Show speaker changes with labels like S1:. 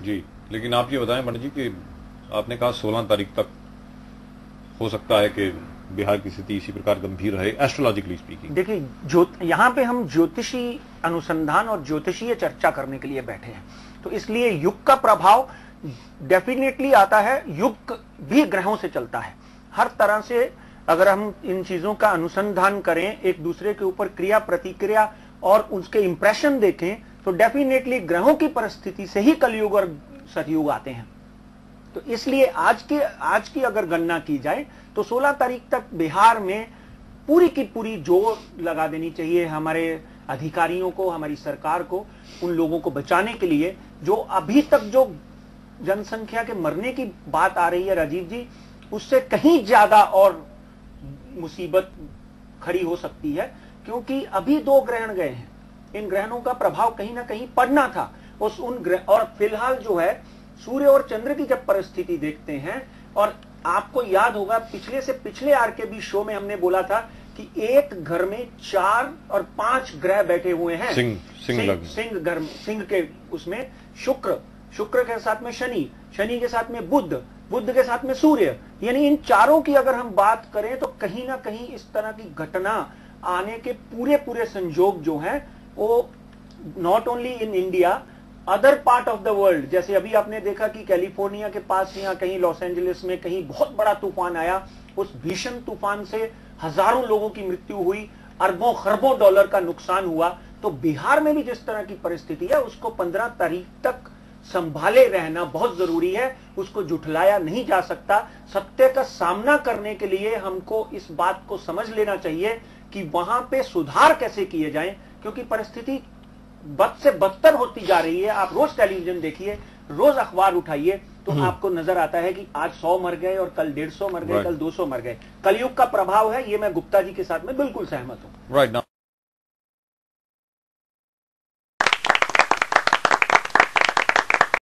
S1: जी, लेकिन आप ये बताएं पंडित जी कि आपने कहा 16 तारीख तक हो सकता है कि बिहार की स्थिति इसी प्रकार गंभीर रहे, एस्ट्रोलॉजिकली स्पीकिंग।
S2: देखिए, यहाँ पे हम ज्योतिषी अनुसंधान और ज्योतिषीय चर्चा करने के लिए बैठे हैं, तो इसलिए युग का प्रभाव डेफिनेटली आता है। युग भी ग्रहों से चलता है। हर तरह से अगर हम इन चीजों का अनुसंधान करें, एक दूसरे के ऊपर क्रिया प्रतिक्रिया और उसके इंप्रेशन देखें, तो डेफिनेटली ग्रहों की परिस्थिति से ही कलयुग और सतयुग आते हैं। तो इसलिए आज की अगर गणना की जाए तो 16 तारीख तक बिहार में पूरी की पूरी जोर लगा देनी चाहिए हमारे अधिकारियों को, हमारी सरकार को, उन लोगों को बचाने के लिए। जो अभी तक जो जनसंख्या के मरने की बात आ रही है राजीव जी, उससे कहीं ज्यादा और मुसीबत खड़ी हो सकती है, क्योंकि अभी 2 ग्रहण गए हैं। इन ग्रहणों का प्रभाव कहीं ना कहीं पड़ना था और फिलहाल जो है सूर्य और चंद्र की जब परिस्थिति देखते हैं, और आपको याद होगा पिछले से पिछले आरकेबी शो में हमने बोला था कि एक घर में 4 और 5 ग्रह बैठे हुए हैं। सिंह के उसमें शुक्र के साथ में शनि के साथ में बुध के साथ में सूर्य, यानी इन चारों की अगर हम बात करें तो कहीं ना कहीं इस तरह की घटना आने के पूरे संजोग जो हैं वो not only in India, other part of the world, जैसे अभी आपने देखा कि कैलिफोर्निया के पास या कहीं लॉस एंजलिस में कहीं बहुत बड़ा तूफान आया। उस भीषण तूफान से हजारों लोगों की मृत्यु हुई, अरबों खरबों डॉलर का नुकसान हुआ। तो बिहार में भी जिस तरह की परिस्थिति है उसको 15 तारीख तक संभाले रहना बहुत जरूरी है। उसको जुठलाया नहीं जा सकता। सत्य का सामना करने के लिए हमको इस बात को समझ लेना चाहिए कि वहां पे सुधार कैसे किए जाएं, क्योंकि परिस्थिति बद से बदतर होती जा रही है। आप रोज टेलीविजन देखिए, रोज अखबार उठाइए, तो आपको नजर आता है कि आज 100 मर गए और कल 150 मर गए, कल 200 मर गए। कलयुग का प्रभाव है, ये मैं गुप्ता जी के साथ में बिल्कुल सहमत हूं।